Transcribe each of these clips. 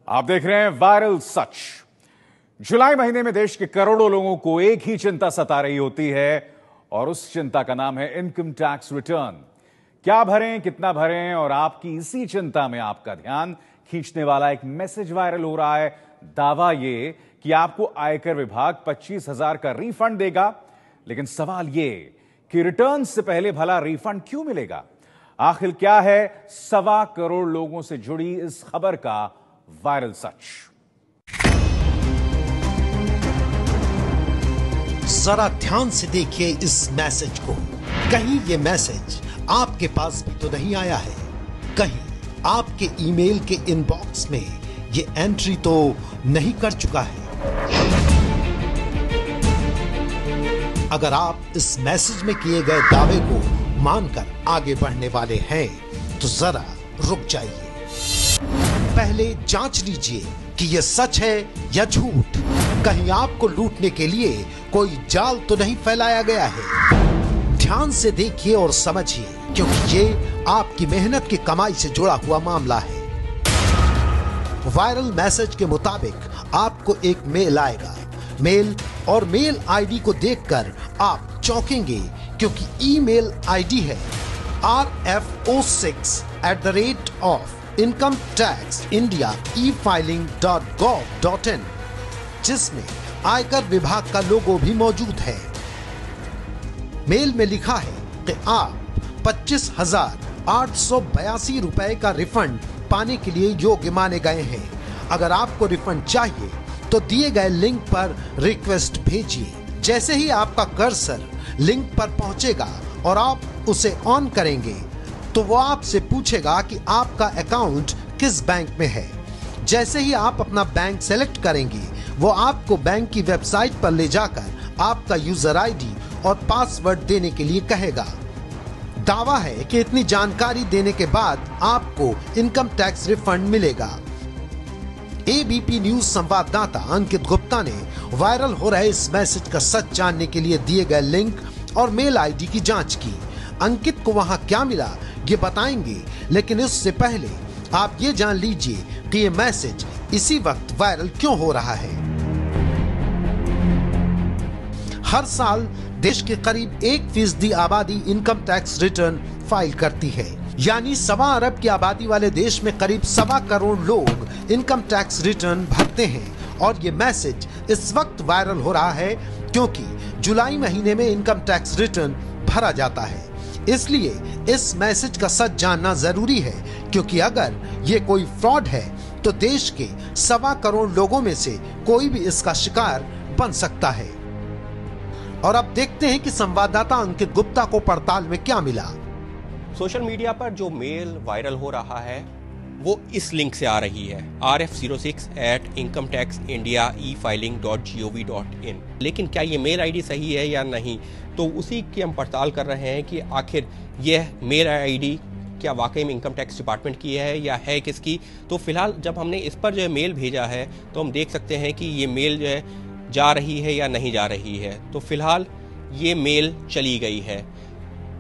आप देख रहे हैं वायरल सच। जुलाई महीने में देश के करोड़ों लोगों को एक ही चिंता सता रही होती है और उस चिंता का नाम है इनकम टैक्स रिटर्न। क्या भरें, कितना भरें, और आपकी इसी चिंता में आपका ध्यान खींचने वाला एक मैसेज वायरल हो रहा है। दावा यह कि आपको आयकर विभाग 25,000 का रिफंड देगा, लेकिन सवाल यह कि रिटर्न से पहले भला रिफंड क्यों मिलेगा? आखिर क्या है 1.25 करोड़ लोगों से जुड़ी इस खबर का वायरल सच? जरा ध्यान से देखिए इस मैसेज को। कहीं ये मैसेज आपके पास भी तो नहीं आया है? कहीं आपके ईमेल के इनबॉक्स में ये एंट्री तो नहीं कर चुका है? अगर आप इस मैसेज में किए गए दावे को मानकर आगे बढ़ने वाले हैं तो जरा रुक जाइए। पहले जांच लीजिए कि यह सच है या झूठ। कहीं आपको लूटने के लिए कोई जाल तो नहीं फैलाया गया है? ध्यान से देखिए और समझिए, क्योंकि ये आपकी मेहनत की कमाई से जुड़ा हुआ मामला है। वायरल मैसेज के मुताबिक आपको एक मेल आएगा। मेल और मेल आईडी को देखकर आप चौंकेंगे, क्योंकि ईमेल आईडी है rfo6@incometaxindia.e-filing.gov.in, जिसमें आयकर विभाग का लोगो भी मौजूद है। मेल में लिखा है कि आप 25,882 रुपए का रिफंड पाने के लिए योग्य माने गए हैं। अगर आपको रिफंड चाहिए तो दिए गए लिंक पर रिक्वेस्ट भेजिए। जैसे ही आपका कर्सर लिंक पर पहुंचेगा और आप उसे ऑन करेंगे तो वो आपसे पूछेगा कि आपका अकाउंट किस बैंक में है। जैसे ही आप अपना बैंक सेलेक्ट करेंगे, वो आपको बैंक की वेबसाइट पर ले जाकर आपका यूजर आईडी और पासवर्ड देने के लिए कहेगा। दावा है कि इतनी जानकारी देने के बाद आपको इनकम टैक्स रिफंड मिलेगा। एबीपी न्यूज संवाददाता अंकित गुप्ता ने वायरल हो रहे इस मैसेज का सच जानने के लिए दिए गए लिंक और मेल आईडी की जांच की। अंकित को वहां क्या मिला ये बताएंगे, लेकिन इससे पहले आप ये जान लीजिए कि ये मैसेज इसी वक्त वायरल क्यों हो रहा है। हर साल देश के करीब 1% आबादी इनकम टैक्स रिटर्न फाइल करती है। यानी 1.25 अरब की आबादी वाले देश में करीब 1.25 करोड़ लोग इनकम टैक्स रिटर्न भरते हैं। और ये मैसेज इस वक्त वायरल हो रहा है क्योंकि जुलाई महीने में इनकम टैक्स रिटर्न भरा जाता है। इसलिए इस मैसेज का सच जानना जरूरी है, क्योंकि अगर ये कोई फ्रॉड है तो देश के 1.25 करोड़ लोगों में से कोई भी इसका शिकार बन सकता है। और अब देखते हैं कि संवाददाता अंकित गुप्ता को पड़ताल में क्या मिला। सोशल मीडिया पर जो मेल वायरल हो रहा है वो इस लिंक से आ रही है rf06@incometaxindia.e-filing.gov.in। लेकिन क्या ये मेल आईडी सही है या नहीं, तो उसी की हम पड़ताल कर रहे हैं कि आखिर यह मेल आईडी क्या वाकई में इनकम टैक्स डिपार्टमेंट की है या है किसकी। तो फिलहाल जब हमने इस पर जो है मेल भेजा है तो हम देख सकते हैं कि ये मेल जो है जा रही है या नहीं जा रही है। तो फिलहाल ये मेल चली गई है,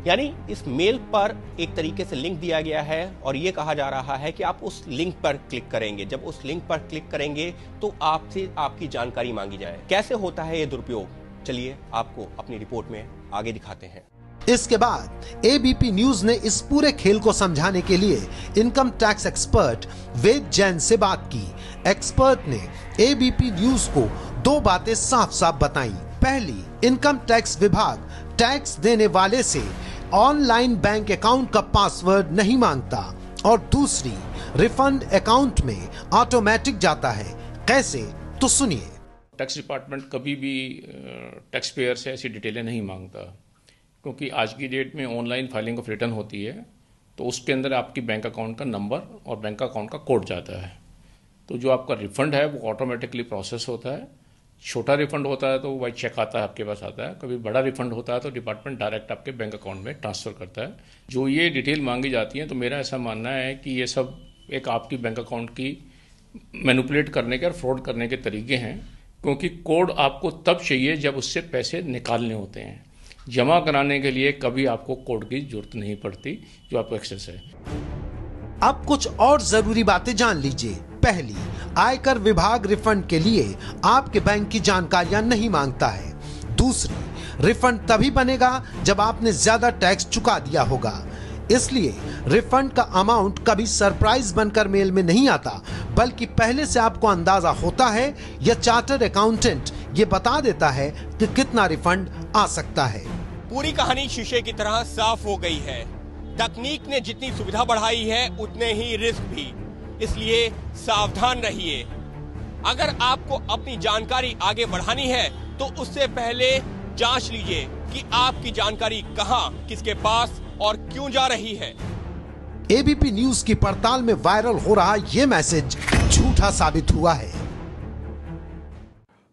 यानी इस मेल पर एक तरीके से लिंक दिया गया है और ये कहा जा रहा है कि आप उस लिंक पर क्लिक करेंगे। जब उस लिंक पर क्लिक करेंगे तो आपसे आपकी जानकारी मांगी जाए। कैसे होता है ये दुरुपयोग, चलिए आपको अपनी रिपोर्ट में आगे दिखाते हैं। इसके बाद एबीपी न्यूज ने इस पूरे खेल को समझाने के लिए इनकम टैक्स एक्सपर्ट वेद जैन से बात की। एक्सपर्ट ने एबीपी न्यूज को 2 बातें साफ साफ बताई। पहली, इनकम टैक्स विभाग टैक्स देने वाले से ऑनलाइन बैंक अकाउंट का पासवर्ड नहीं मांगता, और दूसरी, रिफंड अकाउंट में ऑटोमेटिक जाता है। कैसे, तो सुनिए। टैक्स डिपार्टमेंट कभी भी टैक्स पेयर से ऐसी डिटेलें नहीं मांगता, क्योंकि आज की डेट में ऑनलाइन फाइलिंग ऑफ रिटर्न होती है तो उसके अंदर आपकी बैंक अकाउंट का नंबर और बैंक अकाउंट का कोड जाता है। तो जो आपका रिफंड है वो ऑटोमेटिकली प्रोसेस होता है। छोटा रिफंड होता है तो वही चेक आता है, आपके पास आता है। कभी बड़ा रिफंड होता है तो डिपार्टमेंट डायरेक्ट आपके बैंक अकाउंट में ट्रांसफ़र करता है। जो ये डिटेल मांगी जाती है, तो मेरा ऐसा मानना है कि ये सब एक आपकी बैंक अकाउंट की मैनिपुलेट करने के और फ्रॉड करने के तरीके हैं, क्योंकि कोड आपको तब चाहिए जब उससे पैसे निकालने होते हैं। जमा कराने के लिए कभी आपको कोड की जरूरत नहीं पड़ती, जो आपको एक्सेस है। अब कुछ और जरूरी बातें जान लीजिए। पहली, आयकर विभाग रिफंड के लिए आपके बैंक की जानकारियां नहीं मांगता है। दूसरी, रिफंड तभी बनेगा जब आपने ज्यादा टैक्स चुका दिया होगा। इसलिए रिफंड का अमाउंट कभी सरप्राइज बनकर मेल में नहीं आता, बल्कि पहले से आपको अंदाजा होता है या चार्टर्ड अकाउंटेंट ये बता देता है कि कितना रिफंड आ सकता है। पूरी कहानी शीशे की तरह साफ हो गई है। तकनीक ने जितनी सुविधा बढ़ाई है उतने ही रिस्क भी, इसलिए सावधान रहिए। अगर आपको अपनी जानकारी आगे बढ़ानी है तो उससे पहले जांच लीजिए कि आपकी जानकारी कहां, किसके पास और क्यों जा रही है। एबीपी न्यूज की पड़ताल में वायरल हो रहा यह मैसेज झूठा साबित हुआ है।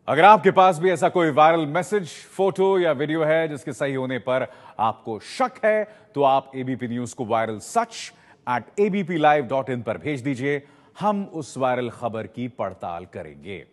अगर आपके पास भी ऐसा कोई वायरल मैसेज, फोटो या वीडियो है जिसके सही होने पर आपको शक है, तो आप एबीपी न्यूज को वायरल सच @abplive.in पर भेज दीजिए। हम उस वायरल खबर की पड़ताल करेंगे।